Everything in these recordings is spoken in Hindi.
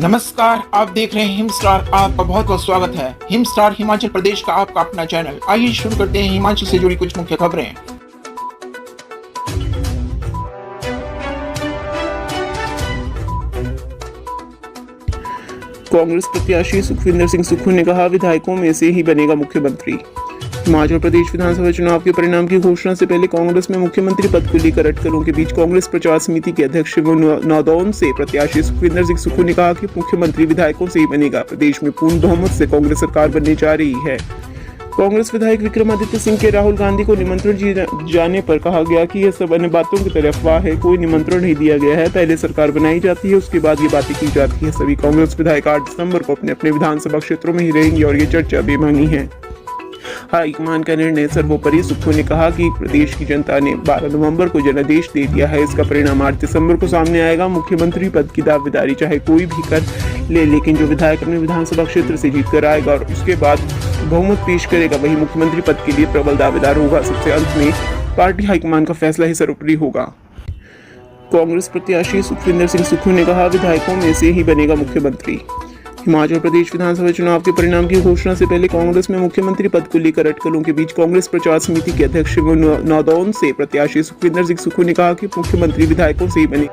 नमस्कार, आप देख रहे हैं हिम स्टार। आपका बहुत बहुत स्वागत है। हिम स्टार हिमाचल प्रदेश का आपका अपना चैनल। आइए शुरू करते हैं हिमाचल से जुड़ी कुछ मुख्य खबरें। कांग्रेस प्रत्याशी सुखविंदर सिंह सुक्खू ने कहा, विधायकों में से ही बनेगा मुख्यमंत्री। हिमाचल प्रदेश विधानसभा चुनाव के परिणाम की घोषणा से पहले कांग्रेस में मुख्यमंत्री पद को लेकर अटकलों के बीच कांग्रेस प्रचार समिति के अध्यक्ष नौदौन से प्रत्याशी सुखविंदर सिंह सुक्खू ने कहा कि मुख्यमंत्री विधायकों से ही बनेगा। प्रदेश में पूर्ण बहुमत से कांग्रेस सरकार बनने जा रही है। कांग्रेस विधायक विक्रमादित्य सिंह के राहुल गांधी को निमंत्रण दिए जाने पर कहा गया कि यह सब अन्य बातों की तरह अफवाह है। कोई निमंत्रण नहीं दिया गया है। पहले सरकार बनाई जाती है, उसके बाद ये बातें की जाती है। सभी कांग्रेस विधायक 8 दिसंबर को अपने अपने विधानसभा क्षेत्रों में ही रहेंगे और ये चर्चा बेमानी है। हाईकमान का निर्णय सर्वोपरि। सुक्खू ने कहा कि प्रदेश की जनता ने 12 नवंबर को जनादेश दे दिया है। इसका परिणाम 8 दिसंबर को सामने आएगा। मुख्यमंत्री पद की दावेदारी चाहे कोई भी कर ले, लेकिन जो विधायक अपने विधानसभा क्षेत्र से जीत कर आएगा और उसके बाद बहुमत पेश करेगा, वही मुख्यमंत्री पद के लिए प्रबल दावेदार होगा। सबसे अंत में पार्टी हाईकमान का फैसला ही सर्वोपरि होगा। कांग्रेस प्रत्याशी सुखविंदर सिंह सुक्खू ने कहा, विधायकों में से ही बनेगा मुख्यमंत्री। हिमाचल प्रदेश विधानसभा चुनाव के परिणाम की घोषणा से पहले कांग्रेस में मुख्यमंत्री पद को लेकर अटकलों के बीच कांग्रेस प्रचार समिति के अध्यक्ष नौदौन से प्रत्याशी सुखविंदर सिंह सुक्खू ने कहा कि मुख्यमंत्री विधायकों से ही बने।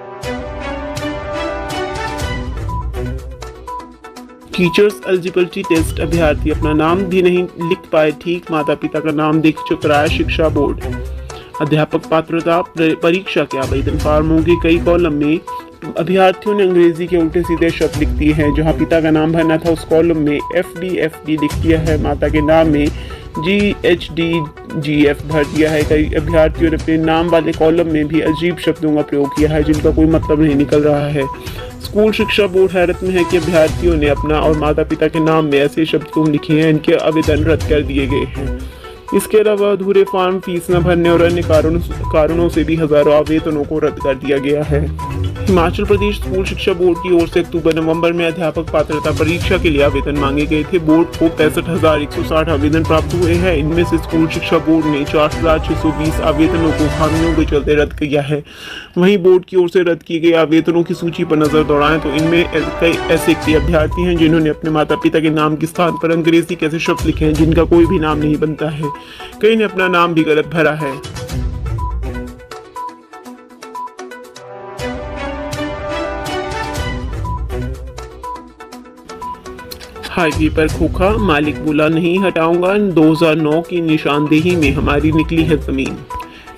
टीचर्स एलिजिबिलिटी टेस्ट अभ्यर्थी अपना नाम भी नहीं लिख पाए ठीक, माता पिता का नाम देख चुकराया शिक्षा बोर्ड। अध्यापक पात्रता परीक्षा के आवेदन फार्मों के कई कॉलम में अभ्यर्थियों ने अंग्रेजी के उल्टे सीधे शब्द लिख दिए हैं। जहां पिता का नाम भरना था, उस कॉलम में FD लिख दिया है। माता के नाम में GHD भर दिया है। कई अभ्यर्थियों ने अपने नाम वाले कॉलम में भी अजीब शब्दों का प्रयोग किया है, जिनका कोई मतलब नहीं निकल रहा है। स्कूल शिक्षा बोर्ड हैरत में है कि अभ्यर्थियों ने अपना और माता पिता के नाम में ऐसे शब्द क्यों लिखे हैं। इनके आवेदन रद्द कर दिए गए हैं। इसके अलावा अधूरे फॉर्म, फीस न भरने और अन्य कारणों से भी हजारों आवेदनों को रद्द कर दिया गया है। हिमाचल प्रदेश स्कूल शिक्षा बोर्ड की ओर से अक्टूबर-नवंबर में अध्यापक पात्रता परीक्षा के लिए आवेदन मांगे गए थे। बोर्ड को 65,160 आवेदन प्राप्त हुए हैं। इनमें से स्कूल शिक्षा बोर्ड ने 4,620 आवेदनों को खामियों के चलते रद्द किया है। वहीं बोर्ड की ओर से रद्द किए गए आवेदनों की सूची पर नजर दौड़ाएं तो इनमें कई ऐसे अभ्यर्थी हैं जिन्होंने अपने माता पिता के नाम के स्थान पर अंग्रेजी के ऐसे शब्द लिखे हैं जिनका कोई भी नाम नहीं बनता है। कई ने अपना नाम भी गलत भरा है। हाईवे पर खोखा, मालिक बोला नहीं हटाऊंगा। 2009 की निशानदेही में हमारी निकली है जमीन।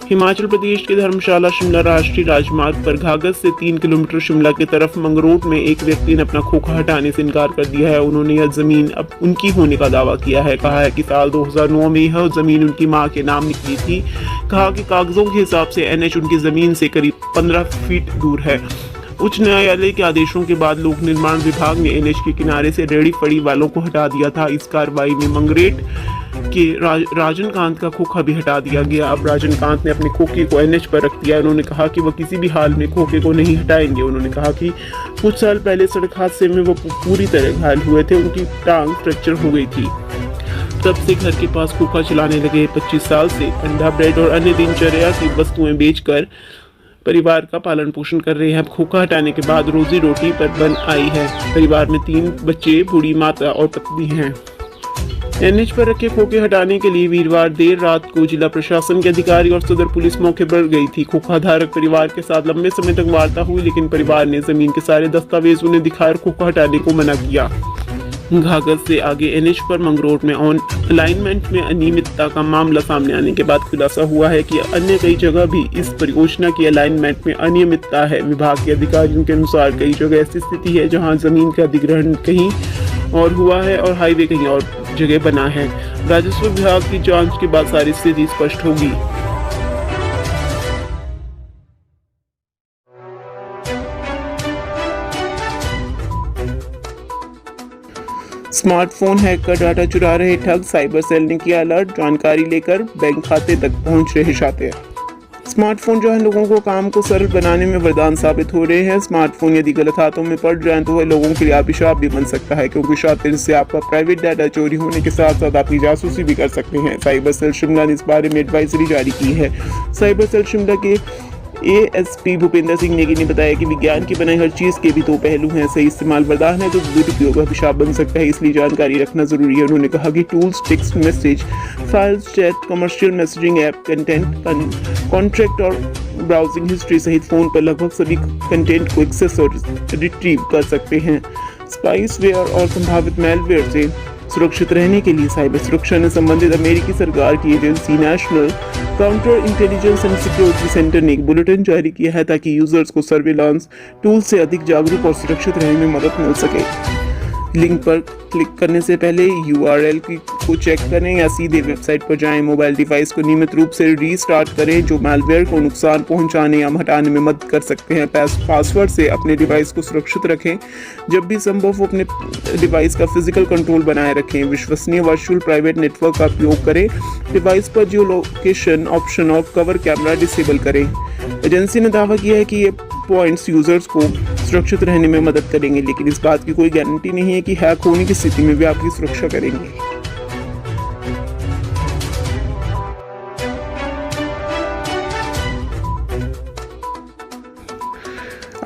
हिमाचल प्रदेश के धर्मशाला शिमला राष्ट्रीय राजमार्ग पर घाघर से 3 किलोमीटर शिमला की तरफ मंगरोट में एक व्यक्ति ने अपना खोखा हटाने से इनकार कर दिया है। उन्होंने यह जमीन अब उनकी होने का दावा किया है। कहा है कि साल 2009 में यह जमीन उनकी मां के नाम निकली थी। कहा कि कागजों के हिसाब से NH उनकी जमीन से करीब 15 फीट दूर है। उच्च न्यायालय के आदेशों के बाद लोक निर्माण विभाग ने NH के किनारे से रेहड़ी फड़ी वालों को हटा दिया था। इस कार्रवाई में मंगरेट के राजनकांत का खोखा भी हटा दिया गया। अब राजनकांत ने अपने खोखे को NH पर रख दिया। उन्होंने कहा कि वह किसी भी हाल में खोखे को नहीं हटाएंगे। उन्होंने कहा कि कुछ साल पहले सड़क हादसे में वो पूरी तरह घायल हुए थे। उनकी टांग फ्रैक्चर हो गई थी। तब से घर के पास खोखा चलाने लगे। 25 साल से अंडा, ब्रेड और अन्य दिनचर्या की वस्तुएं बेचकर परिवार का पालन पोषण कर रहे हैं। अब खोखा हटाने के बाद रोजी रोटी पर बन आई है। परिवार में 3 बच्चे, बूढ़ी माता और पत्नी हैं। NH पर रखे खोखे हटाने के लिए वीरवार देर रात को जिला प्रशासन के अधिकारी और सदर पुलिस मौके पर गई थी। खोखा धारक परिवार के साथ लंबे समय तक वार्ता हुई, लेकिन परिवार ने जमीन के सारे दस्तावेज उन्हें दिखाकर खोखा हटाने को मना किया। घाघर से आगे NH पर मंगरोट में अलाइनमेंट में अनियमितता का मामला सामने आने के बाद खुलासा हुआ है कि अन्य कई जगह भी इस परियोजना की अलाइनमेंट में अनियमितता है। विभाग के अधिकारियों के अनुसार कई जगह ऐसी स्थिति है जहां जमीन का अधिग्रहण कहीं और हुआ है और हाईवे कहीं और जगह बना है। राजस्व विभाग की जांच के बाद सारी स्थिति स्पष्ट होगी। स्मार्टफोन हैक कर डाटा चुरा रहे ठग, साइबर सेल ने किया अलर्ट। जानकारी लेकर बैंक खाते तक पहुंच रहे शातिर। स्मार्टफोन जो है लोगों को काम को सरल बनाने में वरदान साबित हो रहे हैं। स्मार्टफोन यदि गलत हाथों में पड़ जाए तो वह लोगों के लिए अभिशाप भी बन सकता है, क्योंकि शातिर से आपका प्राइवेट डाटा चोरी होने के साथ साथ आपकी जासूसी भी कर सकते हैं। साइबर सेल शिमला ने इस बारे में एडवाइजरी जारी की है। साइबर सेल शिमला के एएसपी भूपेंद्र सिंह नेगी ने बताया कि विज्ञान की बनाई हर चीज के भी दो पहलू हैं, सही इस्तेमाल वरदान है तो दुरुपयोग अभिशाप बन सकता है, इसलिए जानकारी रखना जरूरी है। उन्होंने कहा कि tools, text message, files, chat, commercial messaging app, content, contract और ब्राउजिंग हिस्ट्री सहित फोन पर लगभग सभी कंटेंट को एक्सेस और रिट्रीव कर सकते हैं। स्पाइसवेयर और संभावित मैलवेयर से सुरक्षित रहने के लिए साइबर सुरक्षा ने संबंधित अमेरिकी सरकार की agency national counter intelligence and security centre ने एक बुलेटिन जारी किया है ताकि यूजर्स को सर्विलांस टूल से अधिक जागरूक और सुरक्षित रहने में मदद मिल सके। लिंक पर क्लिक करने से पहले URL को चेक करें या सीधे वेबसाइट पर जाएं। मोबाइल डिवाइस को नियमित रूप से रीस्टार्ट करें जो मैलवेयर को नुकसान पहुंचाने या हटाने में मदद कर सकते हैं। पासवर्ड से अपने डिवाइस को सुरक्षित रखें। जब भी संभव हो अपने डिवाइस का फिजिकल कंट्रोल बनाए रखें। विश्वसनीय वर्चुअल प्राइवेट नेटवर्क का उपयोग करें। डिवाइस पर जियो लोकेशन ऑप्शन और कवर कैमरा डिसेबल करें। एजेंसी ने दावा किया है कि ये पॉइंट्स यूजर्स को सुरक्षित रहने में मदद करेंगे, लेकिन इस बात की कोई गारंटी नहीं है कि हैक होने की स्थिति में वे आपकी सुरक्षा करेंगे।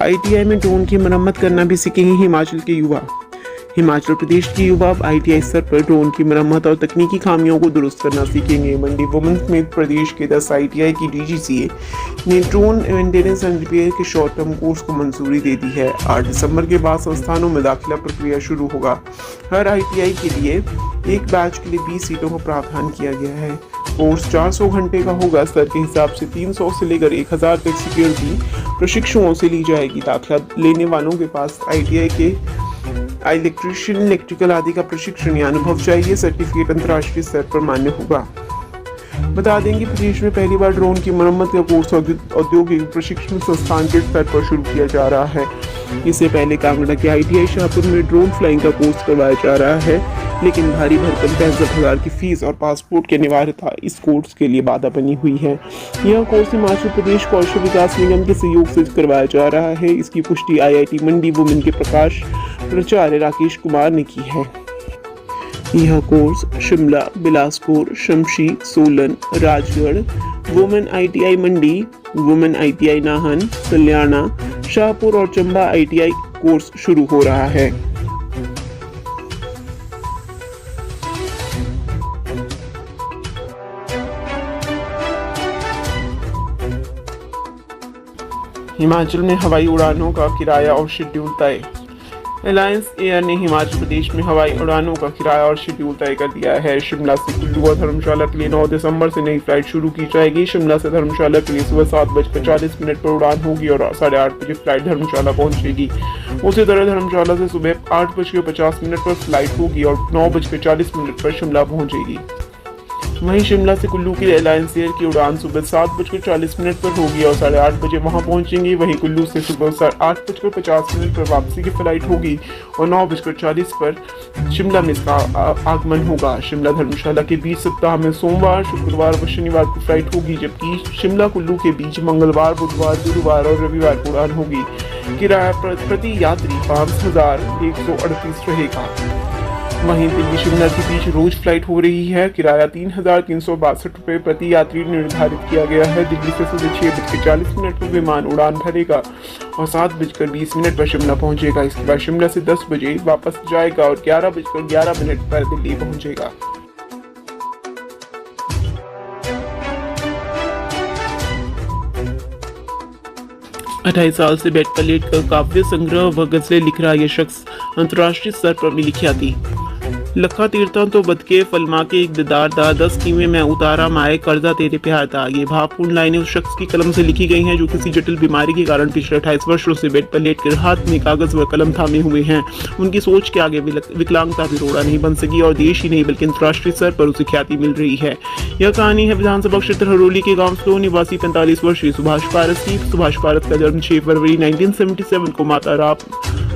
ITI में ड्रोन की मरम्मत करना भी सीखेंगे हिमाचल के युवा। हिमाचल प्रदेश के युवा अब ITI स्तर पर ड्रोन की मरम्मत और तकनीकी खामियों को दुरुस्त करना सीखेंगे। मंडी वुमेन समेत प्रदेश के 10 ITI की DGCA ने ड्रोन मेंटेनेंस एंड रिपेयर के शॉर्ट टर्म कोर्स को मंजूरी दे दी है। 8 दिसंबर के बाद संस्थानों में दाखिला प्रक्रिया शुरू होगा। हर ITI के लिए एक बैच के लिए 20 सीटों का प्रावधान किया गया है। कोर्स 400 घंटे का होगा। स्तर के हिसाब से 300 से लेकर 1000 तक सिक्योरिटी प्रशिक्षुओं से ली जाएगी। दाखिला लेने वालों के पास ITI के इलेक्ट्रीशियन, इलेक्ट्रिकल आदि का प्रशिक्षण या अनुभव चाहिए। सर्टिफिकेट अंतर्राष्ट्रीय स्तर पर मान्य होगा। बता दें कि प्रदेश में पहली बार ड्रोन की मरम्मत का कोर्स औद्योगिक प्रशिक्षण संस्थान के स्तर पर शुरू किया जा रहा है। इससे पहले कांगड़ा के ITI शाहपुर में ड्रोन फ्लाइंग का कोर्स करवाया जा रहा है, लेकिन भारी भरकम 65,000 की फीस और पासपोर्ट की अनिवार्यता इस कोर्स के लिए बाधा बनी हुई है। यह कोर्स हिमाचल प्रदेश कौशल विकास निगम के सहयोग से करवाया जा रहा है। इसकी पुष्टि IIT मंडी वुमेन के प्रकाश प्राचार्य राकेश कुमार ने की है। यह course Shimla, Bilaspur, Shamshi, Solan, Rajgarh, women ITI Mandi, women ITI Nahan, Salyana, Shahpur और चंबा ITI कोर्स शुरू हो रहा है। हिमाचल में हवाई उड़ानों का किराया और शेड्यूल तय। एलायंस एयर ने हिमाचल प्रदेश में हवाई उड़ानों का किराया और शेड्यूल तय कर दिया है। शिमला से कुल्लू और धर्मशाला के लिए 9 दिसंबर से नई फ्लाइट शुरू की जाएगी। शिमला से धर्मशाला के लिए सुबह 7:40 पर उड़ान होगी और 8:30 बजे फ्लाइट धर्मशाला पहुंचेगी। उसी तरह धर्मशाला से सुबह 8:50 पर फ्लाइट होगी और 9:40 पर शिमला पहुंचेगी। वहीं शिमला से कुल्लू की एलायंस एयर की उड़ान सुबह 7:40 पर होगी और 8:30 बजे वहां पहुंचेंगी। वहीं कुल्लू से सुबह 8:50 पर वापसी की फ्लाइट होगी और 9:40 पर शिमला में इसका आगमन होगा। शिमला धर्मशाला के बीच सप्ताह में सोमवार, शुक्रवार व शनिवार को फ्लाइट होगी, जबकि शिमला कुल्लू के बीच मंगलवार, बुधवार, गुरुवार और रविवार को उड़ान होगी। किराया प्रति यात्री 5,138 रहेगा। वहीं दिल्ली शिमला के बीच रोज फ्लाइट हो रही है। किराया 3,362 रुपये प्रति यात्री निर्धारित किया गया है। दिल्ली से सुबह 6:40 पर विमान उड़ान भरेगा और 7:20 पर शिमला पहुंचेगा। इसके बाद शिमला से 10 बजे वापस जाएगा और 11:11 पर दिल्ली पहुंचेगा। अट्ठाईस साल से बेड पर लेटकर काव्य संग्रह व गजलें लिख रहा यह शख्स अंतर्राष्ट्रीय स्तर पर मिली ख्याति। लखा तीर्थों तो बदके फलमा के एक दीदार दा 10 कीमे में उतारा माए कर्जा तेरे प्यार दा। ये भावपूर्ण लाइनें उस शख्स की कलम से लिखी गई हैं जो किसी जटिल बीमारी के कारण पिछले 28 वर्षों से बेड पर लेटकर हाथ में कागज व कलम थामे हुए हैं। उनकी सोच के आगे विकलांगता भी रोड़ा नहीं बन सकी और देश ही नहीं बल्कि अंतर्राष्ट्रीय स्तर पर उसे ख्याति मिल रही है। यह कहानी है विधानसभा क्षेत्र हरोली के गाँव स्लो निवासी 45 वर्षीय सुभाष पारस की। सुभाष पारस का जन्म 6 फरवरी 1977 को माता राम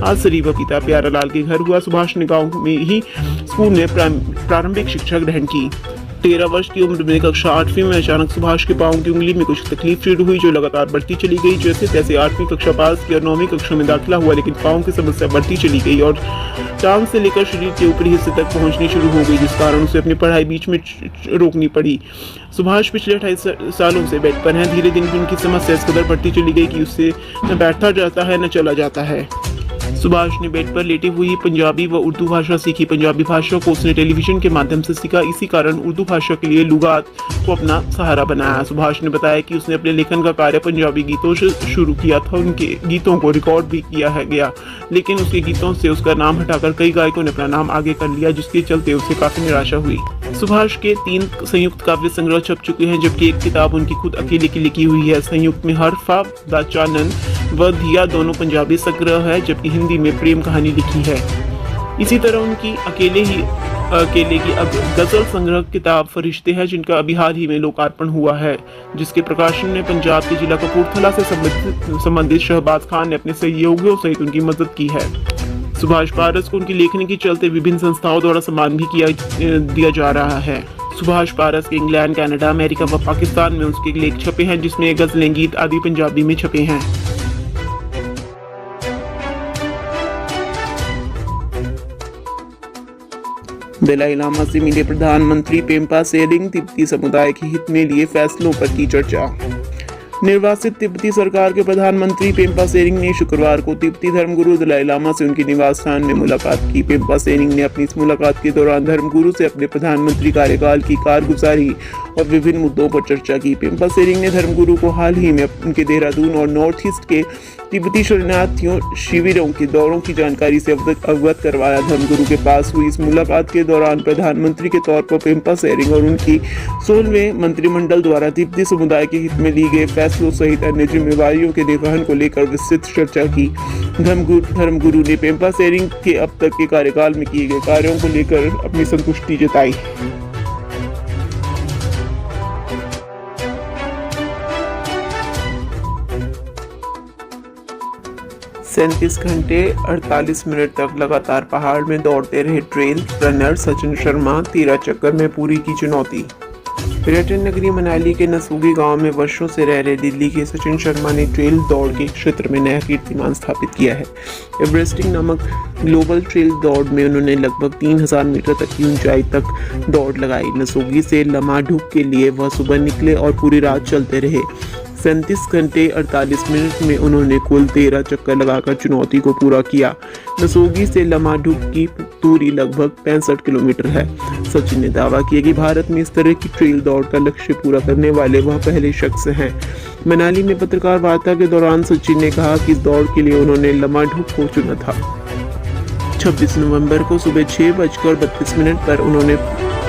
आसरी व पिता प्यारालाल के घर हुआ। सुभाष ने गाँव में ही स्कूल में प्रारंभिक शिक्षा ग्रहण की। 13 वर्ष की उम्र में कक्षा 8वीं में अचानक सुभाष के पांव की उंगली में कुछ तकलीफ शुरू हुई, जो लगातार बढ़ती चली गई। जैसे तैसे 8वीं कक्षा पास की और 9वीं कक्षा में दाखिला हुआ, लेकिन पांव की समस्या बढ़ती चली गई और टांग से लेकर शरीर के ऊपरी हिस्से तक पहुंचनी शुरू हो गई, जिस कारण उसे अपनी पढ़ाई बीच में रोकनी पड़ी। सुभाष पिछले 28 सालों से बेड पर हैं। धीरे धीरे उनकी समस्या इस कदर बढ़ती चली गई कि उससे न बैठा जाता है न चला जाता है। सुभाष ने बेड पर लेटे हुए पंजाबी व उर्दू भाषा सीखी। पंजाबी भाषा को उसने टेलीविजन के माध्यम से सीखा। इसी कारण उर्दू भाषा के लिए लुगात को अपना सहारा बनाया। सुभाष ने बताया कि उसने अपने लेखन का कार्य पंजाबी गीतों से शुरू किया था। उनके गीतों को रिकॉर्ड भी किया गया, लेकिन उसके गीतों से उसका नाम हटाकर कई गायकों ने अपना नाम आगे कर लिया, जिसके चलते उसे काफी निराशा हुई। सुभाष के 3 संयुक्त काव्य संग्रह छप चुके हैं, जबकि एक किताब उनकी खुद अकेले की लिखी हुई है। संयुक्त में हरफा दा चानन व धिया दोनों पंजाबी संग्रह है, जबकि हिंदी में प्रेम कहानी लिखी है। इसी तरह उनकी अकेले की अब गजल संग्रह किताब फरिश्ते है, जिनका अभी हाल ही में लोकार्पण हुआ है, जिसके प्रकाशन में पंजाब के जिला कपूरथला से संबंधित शहबाज खान ने अपने सहयोगियों सहित उनकी मदद की है। सुभाष पारस को उनकी लेखनी के चलते विभिन्न संस्थाओं द्वारा सम्मान भी दिया जा रहा है। सुभाष पारस के इंग्लैंड, कनाडा, अमेरिका व पाकिस्तान में उसके लेख छपे हैं, जिसमें गजलें, गीत आदि पंजाबी में छपे हैं। दलाई लामा से मिले प्रधानमंत्री पेम्पा सेरिंग। तिब्बती समुदाय के हित में लिए फैसलों पर की चर्चा। निर्वासित तिब्बती सरकार के प्रधानमंत्री पेम्पा सेरिंग ने शुक्रवार को तिब्बती धर्मगुरु दलाई लामा से उनके निवास स्थान में मुलाकात की। पेम्पा सेरिंग ने अपनी इस मुलाकात के दौरान धर्मगुरु से अपने प्रधानमंत्री कार्यकाल की कारगुजारी और विभिन्न मुद्दों पर चर्चा की। पेम्पा सेरिंग ने धर्मगुरु को हाल ही में उनके देहरादून और नॉर्थ ईस्ट के तिब्बती शरणार्थियों शिविरों के दौरों की जानकारी से अवगत करवाया। धर्मगुरु के पास हुई इस मुलाकात के दौरान प्रधानमंत्री के तौर पर पेम्पा सेरिंग और उनकी 16वें मंत्रिमंडल द्वारा तिब्बती समुदाय के हित में ली गए फैसलों सहित अन्य जिम्मेवारियों के निर्वहन को लेकर विस्तृत चर्चा की। धर्मगुरु ने पेम्पा सेरिंग के अब तक के कार्यकाल में किए गए कार्यों को लेकर अपनी संतुष्टि जताई। सैंतीस घंटे 48 मिनट तक लगातार पहाड़ में दौड़ते रहे ट्रेल रनर सचिन शर्मा। 13 चक्कर में पूरी की चुनौती। पर्यटन नगरी मनाली के नसूगी गांव में वर्षों से रह रहे दिल्ली के सचिन शर्मा ने ट्रेल दौड़ के क्षेत्र में नया कीर्तिमान स्थापित किया है। एवरेस्टिंग नामक ग्लोबल ट्रेल दौड़ में उन्होंने लगभग 3000 मीटर तक की ऊंचाई तक दौड़ लगाई। नसूगी से लमाढुक के लिए वह सुबह निकले और पूरी रात चलते रहे। 37 घंटे 48 मिनट में उन्होंने कुल 13 चक्कर लगाकर चुनौती को पूरा किया। नसोगी से लमाढुक की दूरी लगभग 65 किलोमीटर है। सचिन ने दावा किया कि भारत में इस तरह की ट्रेल दौड़ का लक्ष्य पूरा करने वाले वह पहले शख्स हैं। मनाली में पत्रकार वार्ता के दौरान सचिन ने कहा कि इस दौड़ के लिए उन्होंने लमाढुक को चुना था। 26 नवंबर को सुबह 6:32 पर उन्होंने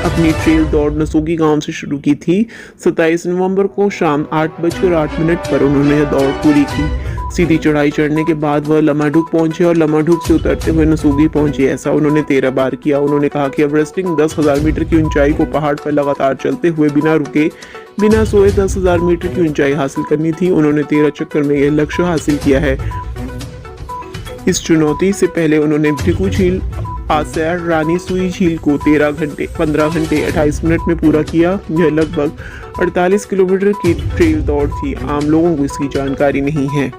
अपनी ट्रेल दौड़ नसूगी गांव से शुरू की थी। 27 नवंबर को शाम 8:08 पर उन्होंने यह दौड़ पूरी की। सीधी चढ़ाई चढ़ने के बाद वह लमाढुक पहुंचे और लमाढुक से उतरते हुए नसूगी पहुंचे। ऐसा उन्होंने 13 बार किया। उन्होंने कहा कि एवरेस्टिंग 10,000 मीटर की ऊंचाई को पहाड़ पर लगातार चलते हुए बिना रुके बिना सोए 10,000 मीटर की ऊंचाई हासिल करनी थी। उन्होंने 13 चक्कर में यह लक्ष्य हासिल किया है। इस चुनौती से पहले उन्होंने भृगु झील, आसैर, रानी सुई झील को 15 घंटे 28 मिनट में पूरा किया। यह लगभग 48 किलोमीटर की ट्रेल दौड़ थी। आम लोगों को इसकी जानकारी नहीं है।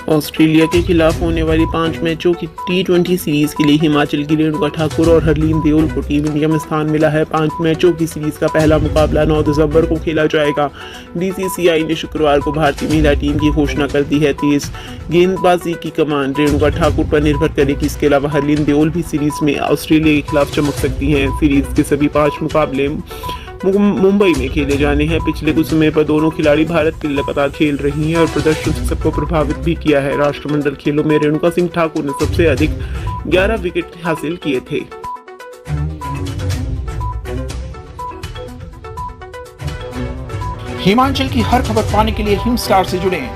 ऑस्ट्रेलिया के खिलाफ होने वाली 5 मैचों की T20 सीरीज के लिए हिमाचल की रेणुका ठाकुर और हरलीन देओल को टीम इंडिया में स्थान मिला है। 5 मैचों की सीरीज का पहला मुकाबला 9 दिसंबर को खेला जाएगा। BCCI ने शुक्रवार को भारतीय महिला टीम की घोषणा कर दी है। तेज गेंदबाजी की कमान रेणुका ठाकुर पर निर्भर करेगी। इसके अलावा हरलीन देओल भी सीरीज में ऑस्ट्रेलिया के खिलाफ चमक सकती हैं। सीरीज के सभी 5 मुकाबले मुंबई में खेले जाने हैं। पिछले कुछ समय पर दोनों खिलाड़ी भारत के लिए लगातार खेल रही हैं और प्रदर्शन से सबको प्रभावित भी किया है। राष्ट्रमंडल खेलों में रेणुका सिंह ठाकुर ने सबसे अधिक 11 विकेट हासिल किए थे। हिमाचल की हर खबर पाने के लिए हिम स्टार से जुड़ें।